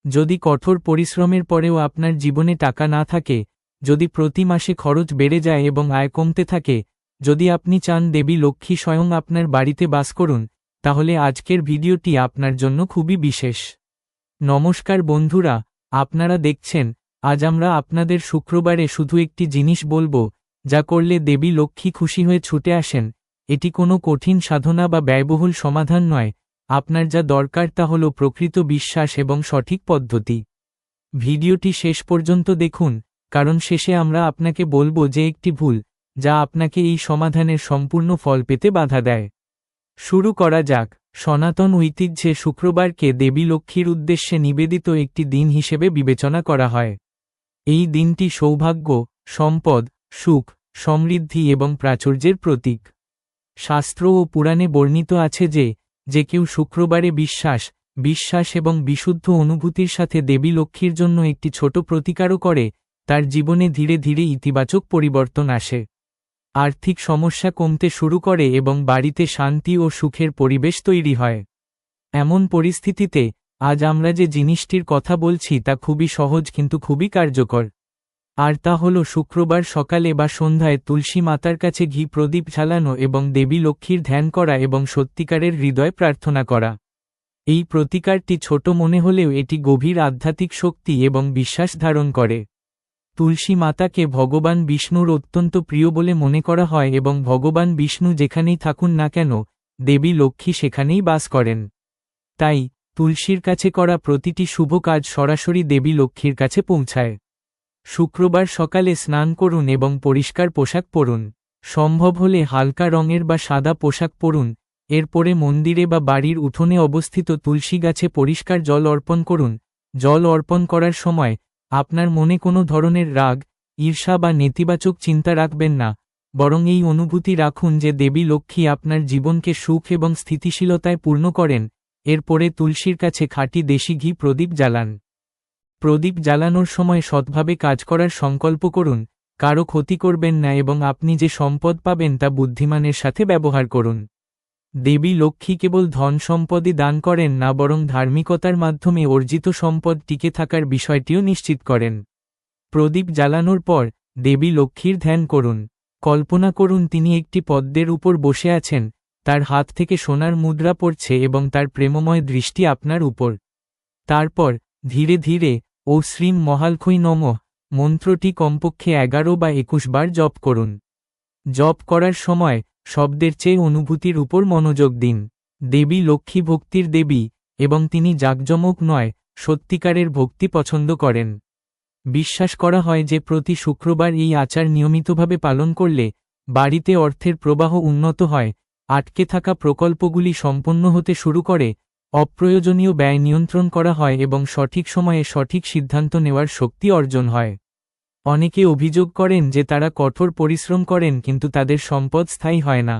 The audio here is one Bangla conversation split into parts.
যদি কঠোর পরিশ্রমের পরেও আপনার জীবনে টাকা না থাকে, যদি প্রতি মাসে খরচ বেড়ে যায় এবং আয় কমতে থাকে, যদি আপনি চান দেবী লক্ষ্মী স্বয়ং আপনার বাড়িতে বাস করুন, তাহলে আজকের ভিডিওটি আপনার জন্য খুবই বিশেষ। নমস্কার বন্ধুরা, আপনারা দেখছেন, আজ আমরা আপনাদের শুক্রবারে শুধু একটি জিনিস বলবো, যা করলে দেবী লক্ষ্মী খুশি হয়ে ছুটে আসেন। এটি কোনো কঠিন সাধনা বা ব্যয়বহুল সমাধান নয়, আপনার যা দরকার তা হলো প্রকৃত বিশ্বাস এবং সঠিক পদ্ধতি। ভিডিওটি শেষ পর্যন্ত দেখুন, কারণ শেষে আমরা আপনাকে বলবো যে একটি ভুল, যা আপনাকে এই সমাধানের সম্পূর্ণ ফল পেতে বাধা দেয়। শুরু করা যাক। সনাতন ঐতিহ্যে শুক্রবারকে দেবী লক্ষ্মীর উদ্দেশ্যে নিবেদিত একটি দিন হিসেবে বিবেচনা করা হয়। এই দিনটি সৌভাগ্য, সম্পদ, সুখ, সমৃদ্ধি এবং প্রাচুর্যের প্রতীক। শাস্ত্র ও পুরাণে বর্ণিত আছে যে কেউ শুক্রবারে বিশ্বাস এবং বিশুদ্ধ অনুভূতির সাথে দেবী লক্ষ্মীর জন্য একটি ছোট প্রতিকারও করে, তার জীবনে ধীরে ধীরে ইতিবাচক পরিবর্তন আসে। আর্থিক সমস্যা কমতে শুরু করে এবং বাড়িতে শান্তি ও সুখের পরিবেশ তৈরি হয়। এমন পরিস্থিতিতে আজ আমরা যে জিনিসটির কথা বলছি তা খুবই সহজ কিন্তু খুবই কার্যকর। আর তা হল শুক্রবার সকালে বা সন্ধ্যায় তুলসী মাতার কাছে ঘি প্রদীপ জ্বালানো এবং দেবী লক্ষ্মীর ধ্যান করা এবং সত্যিকারের হৃদয় প্রার্থনা করা। এই প্রতিকারটি ছোট মনে হলেও এটি গভীর আধ্যাত্মিক শক্তি এবং বিশ্বাস ধারণ করে। তুলসী মাতাকে ভগবান বিষ্ণুর অত্যন্ত প্রিয় বলে মনে করা হয় এবং ভগবান বিষ্ণু যেখানেই থাকুন না কেন, দেবী লক্ষ্মী সেখানেই বাস করেন। তাই তুলসীর কাছে করা প্রতিটি শুভ কাজ সরাসরি দেবী লক্ষ্মীর কাছে পৌঁছায়। শুক্রবার সকালে স্নান করুন এবং পরিষ্কার পোশাক পরুন। সম্ভব হলে হালকা রঙের বা সাদা পোশাক পরুন। এরপরে মন্দিরে বা বাড়ির উঠোনে অবস্থিত তুলসী গাছে পরিষ্কার জল অর্পণ করুন। জল অর্পণ করার সময় আপনার মনে কোনো ধরনের রাগ, ঈর্ষা বা নেতিবাচক চিন্তা রাখবেন না, বরং এই অনুভূতি রাখুন যে দেবী লক্ষ্মী আপনার জীবনকে সুখ এবং স্থিতিশীলতায় পূর্ণ করেন। এরপরে তুলসীর কাছে খাঁটি দেশি ঘি প্রদীপ জ্বালান। প্রদীপ জ্বালানোর সময় সৎভাবে কাজ করার সংকল্প করুন, কারো ক্ষতি করবেন না এবং আপনি যে সম্পদ পাবেন তা বুদ্ধিমানের সাথে ব্যবহার করুন। দেবী লক্ষ্মী কেবল ধন সম্পদই দান করেন না, বরং ধার্মিকতার মাধ্যমে অর্জিত সম্পদ টিকে থাকার বিষয়টিও নিশ্চিত করেন। প্রদীপ জ্বালানোর পর দেবী লক্ষ্মীর ধ্যান করুন। কল্পনা করুন তিনি একটি পদ্মের উপর বসে আছেন, তার হাত থেকে সোনার মুদ্রা পড়ছে এবং তার প্রেমময় দৃষ্টি আপনার উপর। তারপর ধীরে ধীরে ও শ্রীম মহালক্ষ্মী নমঃ মন্ত্রটি কমপক্ষে 11 বা 21 বার জপ করুন। জপ করার সময় শব্দের চেয়ে অনুভূতির উপর মনোযোগ দিন। দেবী লক্ষ্মী ভক্তির দেবী এবং তিনি জাঁকজমক নয়, সত্যিকারের ভক্তি পছন্দ করেন। বিশ্বাস করা হয় যে প্রতি শুক্রবার এই আচার নিয়মিতভাবে পালন করলে বাড়িতে অর্থের প্রবাহ উন্নত হয়, আটকে থাকা প্রকল্পগুলি সম্পন্ন হতে শুরু করে, অপ্রয়োজনীয় ব্যয় নিয়ন্ত্রণ করা হয় এবং সঠিক সময়ে সঠিক সিদ্ধান্ত নেওয়ার শক্তি অর্জন হয়। অনেকে অভিযোগ করেন যে তারা কঠোর পরিশ্রম করেন কিন্তু তাদের সম্পদ স্থায়ী হয় না।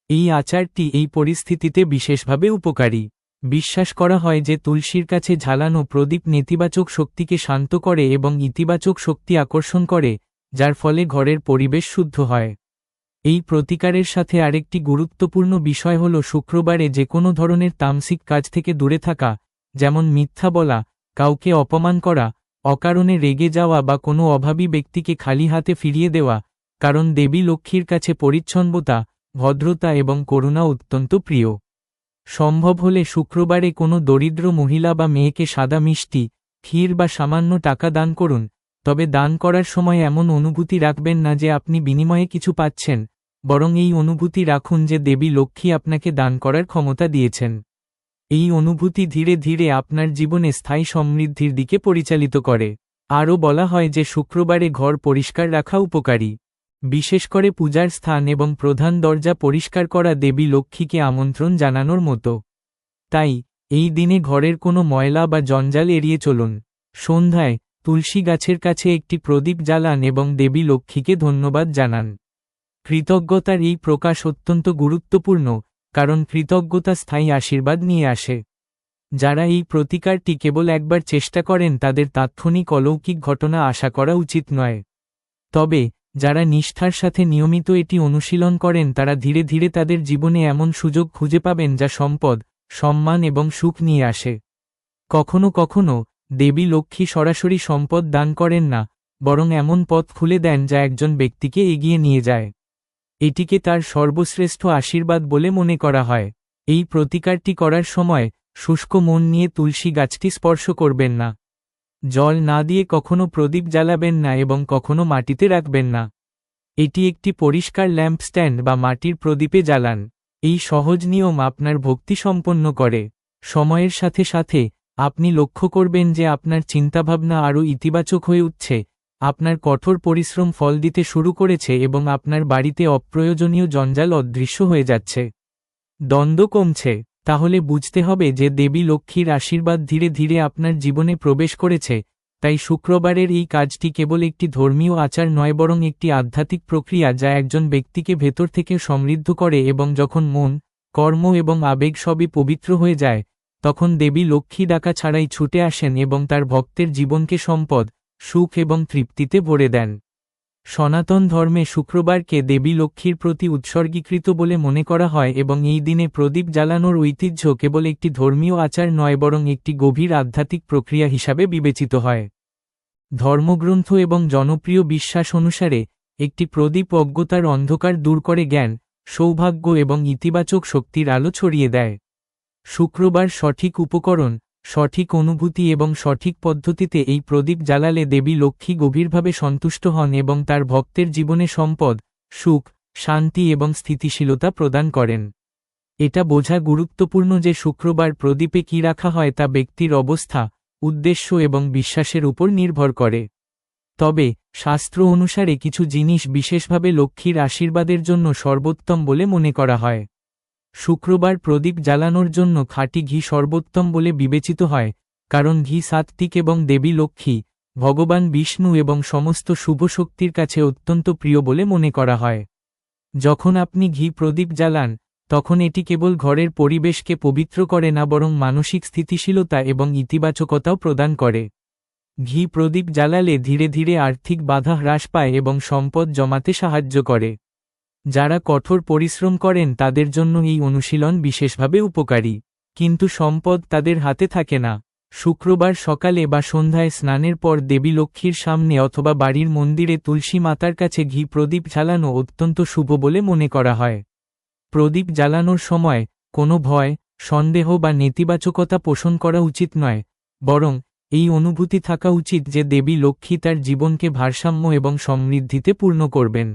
এই আচারটি এই পরিস্থিতিতে বিশেষভাবে উপকারী। বিশ্বাস করা হয় যে তুলসীর কাছে ঝালানো প্রদীপ নেতিবাচক শক্তিকে শান্ত করে এবং ইতিবাচক শক্তি আকর্ষণ করে, যার ফলে ঘরের পরিবেশ শুদ্ধ হয়। এই প্রতিকারের সাথে আরেকটি গুরুত্বপূর্ণ বিষয় হল শুক্রবারে যে কোনো ধরনের তামসিক কাজ থেকে দূরে থাকা, যেমন মিথ্যা বলা, কাউকে অপমান করা, অকারণে রেগে যাওয়া বা কোনো অভাবী ব্যক্তিকে খালি হাতে ফিরিয়ে দেওয়া, কারণ দেবী লক্ষ্মীর কাছে পরিচ্ছন্নতা, ভদ্রতা এবং করুণা অত্যন্ত প্রিয়। সম্ভব হলে শুক্রবারে কোনো দরিদ্র মহিলা বা মেয়েকে সাদা মিষ্টি, ক্ষীর বা সামান্য টাকা দান করুন, তবে দান করার সময় এমন অনুভূতি রাখবেন না যে আপনি বিনিময়ে কিছু পাচ্ছেন, বরং এই অনুভূতি রাখুন যে দেবী লক্ষ্মী আপনাকে দান করার ক্ষমতা দিয়েছেন। এই অনুভূতি ধীরে ধীরে আপনার জীবনে স্থায়ী সমৃদ্ধির দিকে পরিচালিত করে। আরও বলা হয় যে শুক্রবারে ঘর পরিষ্কার রাখা উপকারী। বিশেষ করে পূজার স্থান এবং প্রধান দরজা পরিষ্কার করা দেবী লক্ষ্মীকে আমন্ত্রণ জানানোর মতো। তাই এই দিনে ঘরের কোনো ময়লা বা জঞ্জাল এড়িয়ে চলুন। সন্ধ্যায় তুলসী গাছের কাছে একটি প্রদীপ জ্বালান এবং দেবী লক্ষ্মীকে ধন্যবাদ জানান। কৃতজ্ঞতার এই প্রকাশ অত্যন্ত গুরুত্বপূর্ণ, কারণ কৃতজ্ঞতা স্থায়ী আশীর্বাদ নিয়ে আসে। যারা এই প্রতিকারটি কেবল একবার চেষ্টা করেন তাদের তাৎক্ষণিক অলৌকিক ঘটনা আশা করা উচিত নয়। তবে যারা নিষ্ঠার সাথে নিয়মিত এটি অনুশীলন করেন তারা ধীরে ধীরে তাদের জীবনে এমন সুযোগ খুঁজে পাবেন যা সম্পদ, সম্মান এবং সুখ নিয়ে আসে। কখনো কখনো দেবী লক্ষ্মী সরাসরি সম্পদ দান করেন না, বরং এমন পথ খুলে দেন যা একজন ব্যক্তিকে এগিয়ে নিয়ে যায়। এটিকে তার সর্বশ্রেষ্ঠ আশীর্বাদ বলে মনে করা হয়। এই প্রতিকারটি করার সময় শুষ্ক মন নিয়ে তুলসী গাছটি স্পর্শ করবেন না। জল না দিয়ে কখনো প্রদীপ জ্বালাবেন না এবং কখনো মাটিতে রাখবেন না। এটি একটি পরিষ্কার ল্যাম্পস্ট্যান্ড বা মাটির প্রদীপে জ্বালান। এই সহজ নিয়ম আপনার ভক্তি সম্পন্ন করে। সময়ের সাথে সাথে আপনি লক্ষ্য করবেন যে আপনার চিন্তাভাবনা আরও ইতিবাচক হয়ে উঠছে, আপনার কঠোর পরিশ্রম ফল দিতে শুরু করেছে এবং আপনার বাড়িতে অপ্রয়োজনীয় জঞ্জাল অদৃশ্য হয়ে যাচ্ছে। দ্বন্দ্ব কমছে। তাহলে বুঝতে হবে যে দেবী লক্ষ্মীর আশীর্বাদ ধীরে ধীরে আপনার জীবনে প্রবেশ করেছে। তাই শুক্রবারের এই কাজটি কেবল একটি ধর্মীয় আচার নয়, বরং একটি আধ্যাত্মিক প্রক্রিয়া যা একজন ব্যক্তিকে ভেতর থেকে সমৃদ্ধ করে, এবং যখন মন, কর্ম এবং আবেগ সবই পবিত্র হয়ে যায়, তখন দেবী লক্ষ্মী ডাকা ছাড়াই ছুটে আসেন এবং তার ভক্তের জীবনকে সম্পদ, সুখ এবং তৃপ্তিতে ভরে দেন। সনাতন ধর্মে শুক্রবারকে দেবী লক্ষ্মীর প্রতি উৎসর্গীকৃত বলে মনে করা হয় এবং এই দিনে প্রদীপ জ্বালানোর ঐতিহ্য কেবল একটি ধর্মীয় আচার নয়, বরং একটি গভীর আধ্যাত্মিক প্রক্রিয়া হিসাবে বিবেচিত হয়। ধর্মগ্রন্থ এবং জনপ্রিয় বিশ্বাস অনুসারে একটি প্রদীপ অজ্ঞতার অন্ধকার দূর করে জ্ঞান, সৌভাগ্য এবং ইতিবাচক শক্তির আলো ছড়িয়ে দেয়। শুক্রবার সঠিক উপকরণ, সঠিক অনুভূতি এবং সঠিক পদ্ধতিতে এই প্রদীপ জ্বালালে দেবী লক্ষ্মী গভীরভাবে সন্তুষ্ট হন এবং তার ভক্তের জীবনে সম্পদ, সুখ, শান্তি এবং স্থিতিশীলতা প্রদান করেন। এটা বোঝা গুরুত্বপূর্ণ যে শুক্রবার প্রদীপে কী রাখা হয় তা ব্যক্তির অবস্থা, উদ্দেশ্য এবং বিশ্বাসের উপর নির্ভর করে। তবে শাস্ত্র অনুসারে কিছু জিনিস বিশেষভাবে লক্ষ্মীর আশীর্বাদের জন্য সর্বোত্তম বলে মনে করা হয়। শুক্রবার প্রদীপ জ্বালানোর জন্য খাঁটি ঘি সর্বোত্তম বলে বিবেচিত হয়, কারণ ঘি সাত্ত্বিক এবং দেবী লক্ষ্মী, ভগবান বিষ্ণু এবং সমস্ত শুভ শক্তির কাছে অত্যন্ত প্রিয় বলে মনে করা হয়। যখন আপনি ঘি প্রদীপ জ্বালান, তখন এটি কেবল ঘরের পরিবেশকে পবিত্র করে না, বরং মানসিক স্থিতিশীলতা এবং ইতিবাচকতাও প্রদান করে। ঘি প্রদীপ জ্বালালে ধীরে ধীরে আর্থিক বাধা হ্রাস পায় এবং সম্পদ জমাতে সাহায্য করে। যারা কঠোর পরিশ্রম করেন তাদের জন্য এই অনুশীলন বিশেষভাবে উপকারী। কিন্তু সম্পদ তাদের হাতে থাকে না। শুক্রবার সকালে বা সন্ধ্যায় স্নানের পর দেবী লক্ষ্মীর সামনে অথবা বাড়ির মন্দিরে তুলসী মাতার কাছে ঘি প্রদীপ জ্বালানো অত্যন্ত শুভ বলে মনে করা হয়। প্রদীপ জ্বালানোর সময় কোনো ভয়, সন্দেহ বা নেতিবাচকতা পোষণ করা উচিত নয়, বরং এই অনুভূতি থাকা উচিত যে দেবী লক্ষ্মী তার জীবনকে ভারসাম্য এবং সমৃদ্ধিতে পূর্ণ করবেন।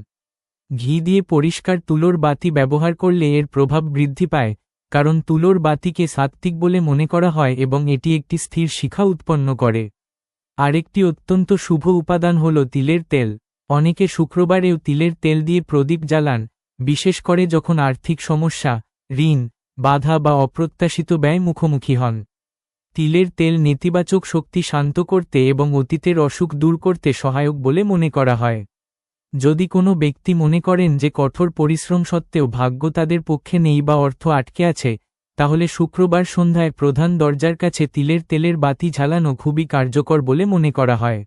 ঘি দিয়ে পরিষ্কার তুলোর বাতি ব্যবহার করলে এর প্রভাব বৃদ্ধি পায়, কারণ তুলোর বাতিকে সাত্ত্বিক বলে মনে করা হয় এবং এটি একটি স্থির শিখা উৎপন্ন করে। আরেকটি অত্যন্ত শুভ উপাদান হল তিলের তেল। অনেকে শুক্রবারেও তিলের তেল দিয়ে প্রদীপ জ্বালান, বিশেষ করে যখন আর্থিক সমস্যা, ঋণ, বাধা বা অপ্রত্যাশিত ব্যয় মুখোমুখি হন। তিলের তেল নেতিবাচক শক্তি শান্ত করতে এবং অতীতের অসুখ দূর করতে সহায়ক বলে মনে করা হয়। যদি কোনো ব্যক্তি মনে করেন যে কঠোর পরিশ্রম সত্ত্বেও ভাগ্য তাদের পক্ষে নেই বা অর্থ আটকে আছে, তাহলে শুক্রবার সন্ধ্যায় প্রধান দরজার কাছে তিলের তেলের বাতি জ্বালানো খুবই কার্যকর বলে মনে করা হয়।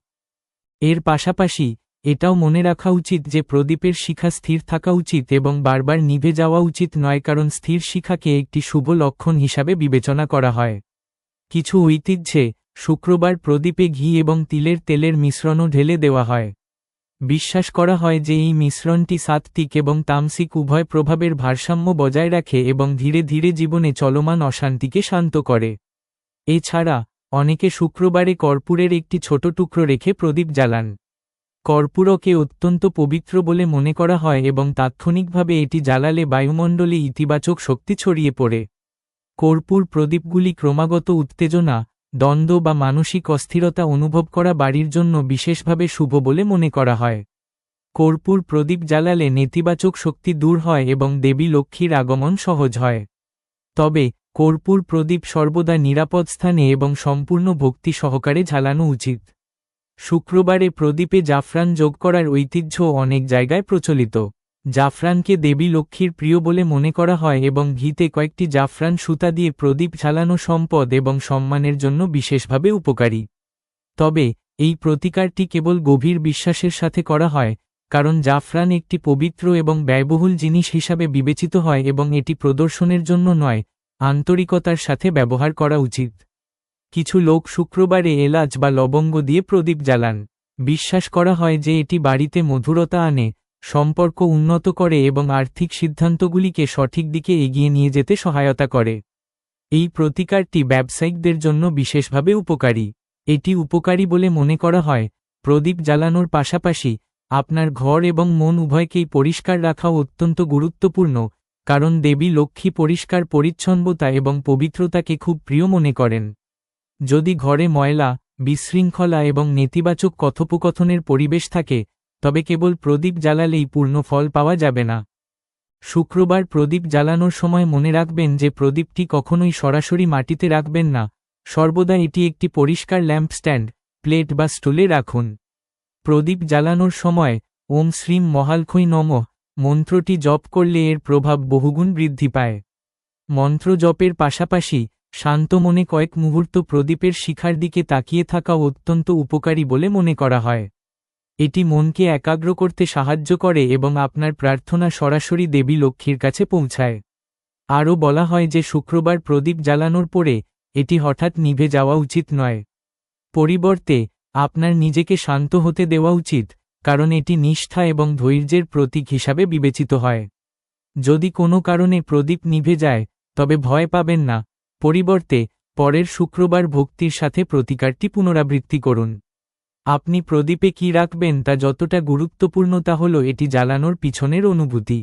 এর পাশাপাশি এটাও মনে রাখা উচিত যে প্রদীপের শিখা স্থির থাকা উচিত এবং বারবার নিভে যাওয়া উচিত নয়, কারণ স্থির শিখাকে একটি শুভ লক্ষণ হিসাবে বিবেচনা করা হয়। কিছু ঐতিহ্যে শুক্রবার প্রদীপে ঘি এবং তিলের তেলের মিশ্রণও ঢেলে দেওয়া হয়। বিশ্বাস করা হয় যে এই মিশ্রণটি সাত্ত্বিক এবং তামসিক উভয় প্রভাবের ভারসাম্য বজায় রাখে এবং ধীরে ধীরে জীবনে চলমান অশান্তিকে শান্ত করে। এছাড়া অনেকে শুক্রবারে কর্পূরের একটি ছোট টুকরো রেখে প্রদীপ জ্বালান। কর্পূরকে অত্যন্ত পবিত্র বলে মনে করা হয় এবং তাৎক্ষণিকভাবে এটি জ্বালালে বায়ুমণ্ডলে ইতিবাচক শক্তি ছড়িয়ে পড়ে। কর্পূর প্রদীপগুলি ক্রমাগত উত্তেজনা, দ্বন্দ্ব বা মানসিক অস্থিরতা অনুভব করা বাড়ির জন্য বিশেষভাবে শুভ বলে মনে করা হয়। কর্পূর প্রদীপ জ্বালালে নেতিবাচক শক্তি দূর হয় এবং দেবী লক্ষ্মীর আগমন সহজ হয়। তবে কর্পূর প্রদীপ সর্বদা নিরাপদ স্থানে এবং সম্পূর্ণ ভক্তি সহকারে জ্বালানো উচিত। শুক্রবারে প্রদীপে জাফরান যোগ করার ঐতিহ্য অনেক জায়গায় প্রচলিত। জাফরানকে দেবী লক্ষ্মীর প্রিয় বলে মনে করা হয় এবং ঘিতে কয়েকটি জাফরান সুতা দিয়ে প্রদীপ জ্বালানো সম্পদ এবং সম্মানের জন্য বিশেষভাবে উপকারী। তবে এই প্রতিকারটি কেবল গভীর বিশ্বাসের সাথে করা হয়, কারণ জাফরান একটি পবিত্র এবং ব্যয়বহুল জিনিস হিসাবে বিবেচিত হয় এবং এটি প্রদর্শনের জন্য নয়, আন্তরিকতার সাথে ব্যবহার করা উচিত। কিছু লোক শুক্রবারে এলাচ বা লবঙ্গ দিয়ে প্রদীপ জ্বালান। বিশ্বাস করা হয় যে এটি বাড়িতে মধুরতা আনে, সম্পর্ক উন্নত করে এবং আর্থিক সিদ্ধান্তগুলিকে সঠিক দিকে এগিয়ে নিয়ে যেতে সহায়তা করে। এই প্রতিকারটি ব্যবসায়িকদের জন্য বিশেষভাবে উপকারী। এটি উপকারী বলে মনে করা হয় প্রদীপ জ্বালানোর পাশাপাশি আপনার ঘর এবং মন উভয়কেই পরিষ্কার রাখাও অত্যন্ত গুরুত্বপূর্ণ, কারণ দেবী লক্ষ্মী পরিষ্কার পরিচ্ছন্নতা এবং পবিত্রতাকে খুব প্রিয় মনে করেন। যদি ঘরে ময়লা, বিশৃঙ্খলা এবং নেতিবাচক কথোপকথনের পরিবেশ থাকে, তবে কেবল প্রদীপ জ্বালালেই পূর্ণ ফল পাওয়া যাবে না। শুক্রবার প্রদীপ জ্বালানোর সময় মনে রাখবেন যে প্রদীপটি কখনোই সরাসরি মাটিতে রাখবেন না, সর্বদা এটি একটি পরিষ্কার ল্যাম্পস্ট্যান্ড, প্লেট বা স্টুলে রাখুন। প্রদীপ জ্বালানোর সময় ওম শ্রীম মহালক্ষ্মী নমঃ মন্ত্রটি জপ করলে এর প্রভাব বহুগুণ বৃদ্ধি পায়। মন্ত্র জপের পাশাপাশি শান্ত মনে কয়েক মুহূর্ত প্রদীপের শিখার দিকে তাকিয়ে থাকাও অত্যন্ত উপকারী বলে মনে করা হয়। এটি মনকে একাগ্র করতে সাহায্য করে এবং আপনার প্রার্থনা সরাসরি দেবী লক্ষ্মীর কাছে পৌঁছায়। আরও বলা হয় যে শুক্রবার প্রদীপ জ্বালানোর পরে এটি হঠাৎ নিভে যাওয়া উচিত নয়। পরিবর্তে আপনার নিজেকে শান্ত হতে দেওয়া উচিত, কারণ এটি নিষ্ঠা এবং ধৈর্যের প্রতীক হিসাবে বিবেচিত হয়। যদি কোনো কারণে প্রদীপ নিভে যায়, তবে ভয় পাবেন না। পরিবর্তে পরের শুক্রবার ভক্তির সাথে প্রতিকারটি পুনরাবৃত্তি করুন। আপনি প্রদীপে কি রাখবেন তা যতটা গুরুত্বপূর্ণ তা হল এটি জ্বালানোর পিছনের অনুভূতি।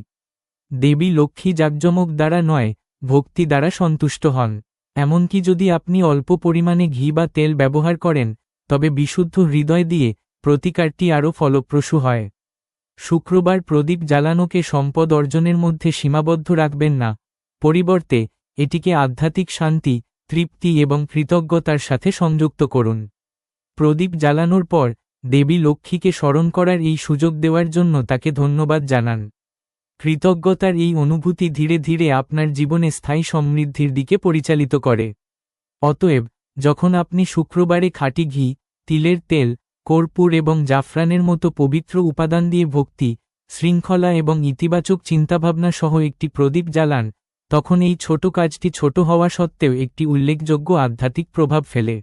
দেবী লক্ষ্মী জাঁকজমক দ্বারা নয়, ভক্তি দ্বারা সন্তুষ্ট হন। এমনকি যদি আপনি অল্প পরিমাণে ঘি বা তেল ব্যবহার করেন, তবে বিশুদ্ধ হৃদয় দিয়ে প্রতিকারটি আরও ফলপ্রসূ হয়। শুক্রবার প্রদীপ জ্বালানোকে সম্পদ অর্জনের মধ্যে সীমাবদ্ধ রাখবেন না, পরিবর্তে এটিকে আধ্যাত্মিক শান্তি, তৃপ্তি এবং কৃতজ্ঞতার সাথে সংযুক্ত করুন। প্রদীপ জ্বালানোর পর দেবী লক্ষ্মীকে স্মরণ করার এই সুযোগ দেওয়ার জন্য তাকে ধন্যবাদ জানান। কৃতজ্ঞতার এই অনুভূতি ধীরে ধীরে আপনার জীবনে স্থায়ী সমৃদ্ধির দিকে পরিচালিত করে। অতএব, যখন আপনি শুক্রবারে খাঁটি ঘি, তিলের তেল, কর্পূর এবং জাফরানের মতো পবিত্র উপাদান দিয়ে ভক্তি, শৃঙ্খলা এবং ইতিবাচক চিন্তাভাবনা সহ একটি প্রদীপ জ্বালান, তখন এই ছোট কাজটি ছোট হওয়া সত্ত্বেও একটি উল্লেখযোগ্য আধ্যাত্মিক প্রভাব ফেলে।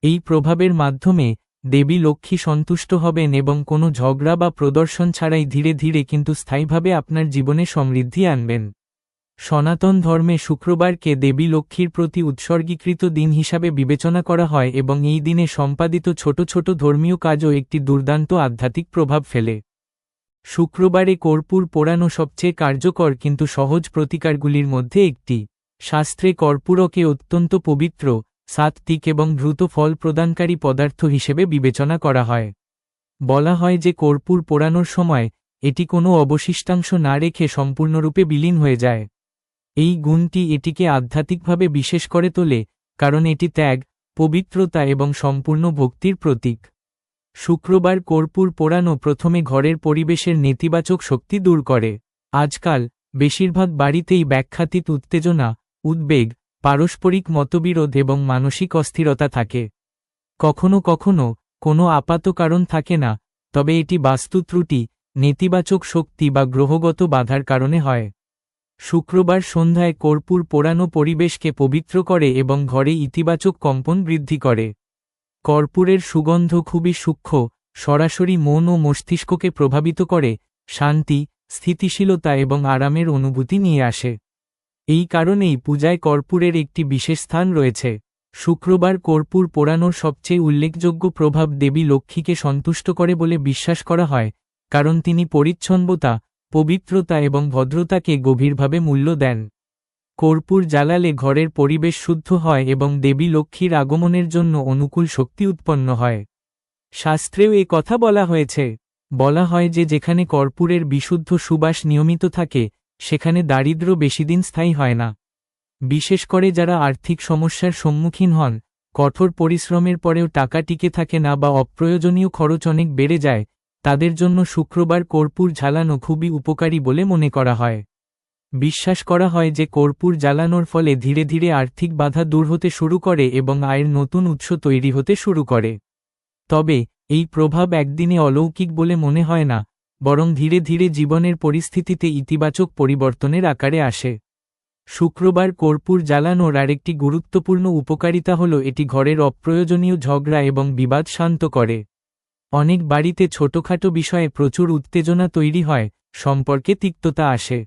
এই প্রভাবের মাধ্যমে দেবী লক্ষ্মী সন্তুষ্ট হবেন এবং কোনো ঝগড়া বা প্রদর্শন ছাড়াই ধীরে ধীরে কিন্তু স্থায়ীভাবে আপনার জীবনে সমৃদ্ধি আনবেন। সনাতন ধর্মে শুক্রবারকে দেবী লক্ষ্মীর প্রতি উৎসর্গীকৃত দিন হিসাবে বিবেচনা করা হয় এবং এই দিনে সম্পাদিত ছোট ছোট ধর্মীয় কাজও একটি দুর্দান্ত আধ্যাত্মিক প্রভাব ফেলে। শুক্রবারে কর্পূর পোড়ানো সবচেয়ে কার্যকর কিন্তু সহজ প্রতিকারগুলির মধ্যে একটি। শাস্ত্রে কর্পূরকে অত্যন্ত পবিত্র, সাত্ত্বিক এবং দ্রুত ফল প্রদানকারী পদার্থ হিসেবে বিবেচনা করা হয়। বলা হয় যে কর্পূর পোড়ানোর সময় এটি কোনো অবশিষ্টাংশ না রেখে সম্পূর্ণরূপে বিলীন হয়ে যায়। এই গুণটি এটিকে আধ্যাত্মিকভাবে বিশেষ করে তোলে, কারণ এটি ত্যাগ, পবিত্রতা এবং সম্পূর্ণ ভক্তির প্রতীক। শুক্রবার কর্পূর পোড়ানো প্রথমে ঘরের পরিবেশের নেতিবাচক শক্তি দূর করে। আজকাল বেশিরভাগ বাড়িতেই ব্যাখ্যাতীত উত্তেজনা, উদ্বেগ, পারস্পরিক মতবিরোধ এবং মানসিক অস্থিরতা থাকে। কখনো কখনো কোনো আপাত কারণ থাকে না, তবে এটি বাস্তু ত্রুটি, নেতিবাচক শক্তি বা গ্রহগত বাধার কারণে হয়। শুক্রবার সন্ধ্যায় কর্পূর পোড়ানো পরিবেশকে পবিত্র করে এবং ঘরে ইতিবাচক কম্পন বৃদ্ধি করে। কর্পূরের সুগন্ধ খুবই সূক্ষ্ম, সরাসরি মন ও মস্তিষ্ককে প্রভাবিত করে, শান্তি, স্থিতিশীলতা এবং আরামের অনুভূতি নিয়ে আসে। এই কারণেই পূজায় কর্পূরের একটি বিশেষ স্থান রয়েছে। শুক্রবার কর্পূর পোড়ানোর সবচেয়ে উল্লেখযোগ্য প্রভাব দেবী লক্ষ্মীকে সন্তুষ্ট করে বলে বিশ্বাস করা হয়, কারণ তিনি পরিচ্ছন্নতা, পবিত্রতা এবং ভদ্রতাকে গভীরভাবে মূল্য দেন। কর্পূর জ্বালালে ঘরের পরিবেশ শুদ্ধ হয় এবং দেবী লক্ষ্মীর আগমনের জন্য অনুকূল শক্তি উৎপন্ন হয়। শাস্ত্রেও এ কথা বলা হয়েছে। বলা হয় যে যেখানে কর্পূরের বিশুদ্ধ সুবাস নিয়মিত থাকে, সেখানে দারিদ্র্য বেশিদিন স্থায়ী হয় না। বিশেষ করে যারা আর্থিক সমস্যার সম্মুখীন হন, কঠোর পরিশ্রমের পরেও টাকা টিকে থাকে না বা অপ্রয়োজনীয় খরচ অনেক বেড়ে যায়, তাদের জন্য শুক্রবার কর্পূর জ্বালানো খুবই উপকারী বলে মনে করা হয়। বিশ্বাস করা হয় যে কর্পূর জ্বালানোর ফলে ধীরে ধীরে আর্থিক বাধা দূর হতে শুরু করে এবং আয়ের নতুন উৎস তৈরি হতে শুরু করে। তবে এই প্রভাব একদিনে অলৌকিক বলে মনে হয় না, বরং ধীরে ধীরে জীবনের পরিস্থিতিতে ইতিবাচক পরিবর্তনের আকারে আসে। শুক্রবার কর্পূর জ্বালানোর আরেকটি গুরুত্বপূর্ণ উপকারিতা হল এটি ঘরের অপ্রয়োজনীয় ঝগড়া এবং বিবাদ শান্ত করে। অনেক বাড়িতে ছোটখাটো বিষয়ে প্রচুর উত্তেজনা তৈরি হয়, সম্পর্কে তিক্ততা আসে।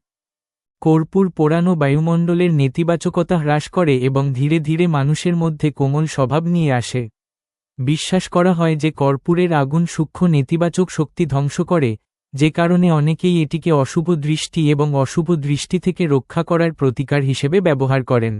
কর্পূর পোড়ানো বায়ুমণ্ডলের নেতিবাচকতা হ্রাস করে এবং ধীরে ধীরে মানুষের মধ্যে কোমল স্বভাব নিয়ে আসে। বিশ্বাস করা হয় যে কর্পূরের আগুন সূক্ষ্ম নেতিবাচক শক্তি ধ্বংস করে, যে কারণে অনেকেই এটিকে অশুভ দৃষ্টি এবং অশুভ দৃষ্টি থেকে রক্ষা করার প্রতিকার হিসেবে ব্যবহার করেন।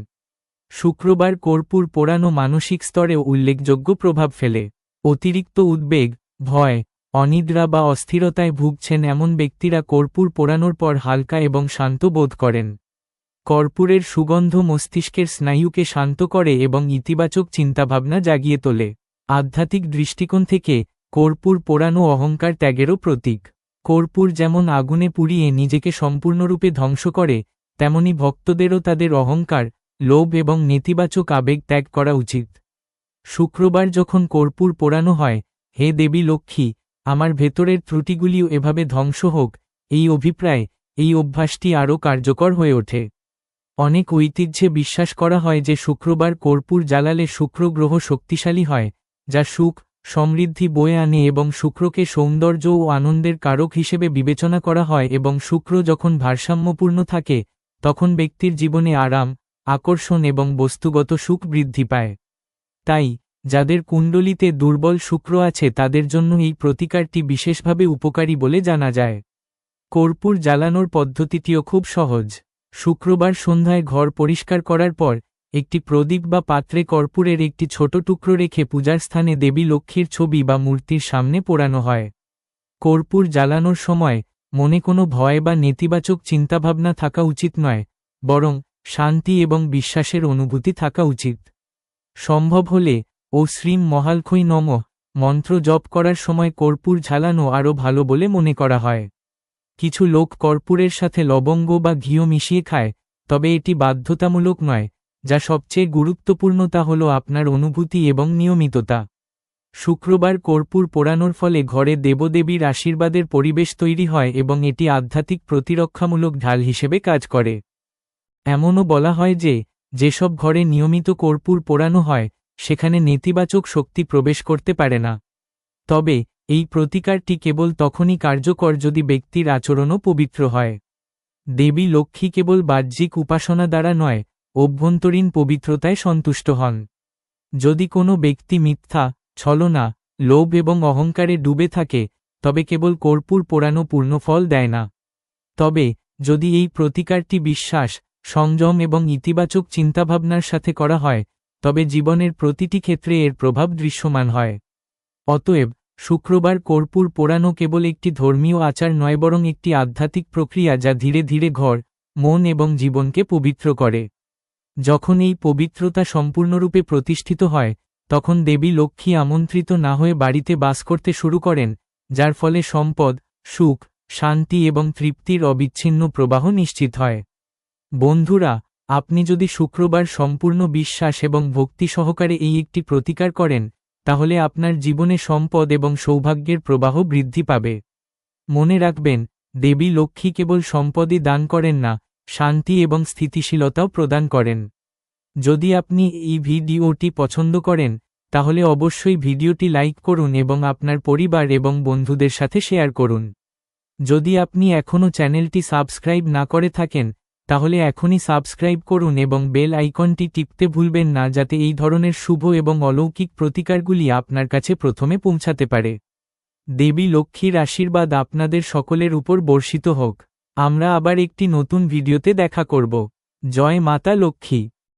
শুক্রবার কর্পূর পোড়ানো মানসিক স্তরেও উল্লেখযোগ্য প্রভাব ফেলে। অতিরিক্ত উদ্বেগ, ভয়, অনিদ্রা বা অস্থিরতায় ভুগছেন এমন ব্যক্তিরা কর্পূর পোড়ানোর পর হালকা এবং শান্ত বোধ করেন। কর্পূরের সুগন্ধ মস্তিষ্কের স্নায়ুকে শান্ত করে এবং ইতিবাচক চিন্তাভাবনা জাগিয়ে তোলে। আধ্যাত্মিক দৃষ্টিকোণ থেকে কর্পূর পোড়ানো অহংকার ত্যাগেরও প্রতীক। কর্পূর যেমন আগুনে পুড়িয়ে নিজেকে সম্পূর্ণরূপে ধ্বংস করে, তেমনি ভক্তদেরও তাদের অহংকার, লোভ এবং নেতিবাচক আবেগ ত্যাগ করা উচিত। শুক্রবার যখন কর্পূর পোড়ানো হয়, হে দেবী লক্ষ্মী, আমার ভেতরের ত্রুটিগুলিও এভাবে ধ্বংস হোক, এই অভিপ্রায় এই অভ্যাসটি আরও কার্যকর হয়ে ওঠে। অনেক ঐতিহ্যে বিশ্বাস করা হয় যে শুক্রবার কর্পূর জ্বালালে শুক্র গ্রহ শক্তিশালী হয়, যা সুখ, সমৃদ্ধি বয়ে আনে এবং শুক্রকে সৌন্দর্য ও আনন্দের কারক হিসেবে বিবেচনা করা হয় এবং শুক্র যখন ভারসাম্যপূর্ণ থাকে, তখন ব্যক্তির জীবনে আরাম, আকর্ষণ এবং বস্তুগত সুখ বৃদ্ধি পায়। তাই যাদের কুণ্ডলিতে দুর্বল শুক্র আছে তাদের জন্য এই প্রতিকারটি বিশেষভাবে উপকারী বলে জানা যায়। কর্পূর জ্বালানোর পদ্ধতিটিও খুব সহজ। শুক্রবার সন্ধ্যায় ঘর পরিষ্কার করার পর একটি প্রদীপ বা পাত্রে কর্পূরের একটি ছোট টুকরো রেখে পূজার স্থানে দেবী লক্ষ্মীর ছবি বা মূর্তির সামনে পোড়ানো হয়। কর্পূর জ্বালানোর সময় মনে কোনো ভয় বা নেতিবাচক চিন্তাভাবনা থাকা উচিত নয়, বরং শান্তি এবং বিশ্বাসের অনুভূতি থাকা উচিত। সম্ভব হলে ও শ্রীম মহালক্ষ্মী নমঃ মন্ত্র জপ করার সময় কর্পূর ঝালানো আরও ভালো বলে মনে করা হয়। কিছু লোক কর্পূরের সাথে লবঙ্গ বা ঘিও মিশিয়ে খায়, তবে এটি বাধ্যতামূলক নয়। যা সবচেয়ে গুরুত্বপূর্ণ তা হল আপনার অনুভূতি এবং নিয়মিততা। শুক্রবার কর্পূর পোড়ানোর ফলে ঘরে দেবদেবীর আশীর্বাদের পরিবেশ তৈরি হয় এবং এটি আধ্যাত্মিক প্রতিরক্ষামূলক ঢাল হিসেবে কাজ করে। এমনও বলা হয় যে যেসব ঘরে নিয়মিত কর্পূর পোড়ানো হয় সেখানে নেতিবাচক শক্তি প্রবেশ করতে পারে না। তবে এই প্রতিকারটি কেবল তখনই কার্যকর যদি ব্যক্তির আচরণও পবিত্র হয়। দেবী লক্ষ্মী কেবল বাহ্যিক উপাসনা দ্বারা নয়, অভ্যন্তরীণ পবিত্রতায় সন্তুষ্ট হন। যদি কোনো ব্যক্তি মিথ্যা, ছলনা, লোভ এবং অহংকারে ডুবে থাকে, তবে কেবল কর্পূর পোড়ানো পূর্ণ ফল দেয় না। তবে যদি এই প্রতিকারটি বিশ্বাস, সংযম এবং ইতিবাচক চিন্তাভাবনার সাথে করা হয়, তবে জীবনের প্রতিটি ক্ষেত্রে এর প্রভাব দৃশ্যমান হয়। অতএব শুক্রবার কর্পূর পোড়ানো কেবল একটি ধর্মীয় আচার নয় বরং একটি আধ্যাত্মিক প্রক্রিয়া যা ধীরে ধীরে ঘর, মন এবং জীবনকে পবিত্র করে। যখন এই পবিত্রতা সম্পূর্ণরূপে প্রতিষ্ঠিত হয়, তখন দেবী লক্ষ্মী আমন্ত্রিত না হয়ে বাড়িতে বাস করতে শুরু করেন, যার ফলে সম্পদ, সুখ, শান্তি এবং তৃপ্তির অবিচ্ছিন্ন প্রবাহ নিশ্চিত হয়। বন্ধুরা, আপনি যদি শুক্রবার সম্পূর্ণ বিশ্বাস এবং ভক্তি সহকারে এই একটি প্রতিকার করেন, তাহলে আপনার জীবনে সম্পদ এবং সৌভাগ্যের প্রবাহ বৃদ্ধি পাবে। মনে রাখবেন, দেবী লক্ষ্মী কেবল সম্পদই দান করেন না, শান্তি এবং স্থিতিশীলতাও প্রদান করেন। যদি আপনি এই ভিডিওটি পছন্দ করেন, তাহলে অবশ্যই ভিডিওটি লাইক করুন এবং আপনার পরিবার এবং বন্ধুদের সাথে শেয়ার করুন। যদি আপনি এখনও চ্যানেলটি সাবস্ক্রাইব না করে থাকেন, তাহলে এখনই সাবস্ক্রাইব করুন এবং বেল আইকনটি টিপতে ভুলবেন না যাতে এই ধরনের শুভ এবং অলৌকিক প্রতিকারগুলি আপনার কাছে প্রথমে পৌঁছাতে পারে। দেবী লক্ষ্মীর আশীর্বাদ আপনাদের সকলের উপর বর্ষিত হোক। আমরা আবার একটি নতুন ভিডিওতে দেখা করব। জয় মাতা লক্ষ্মী।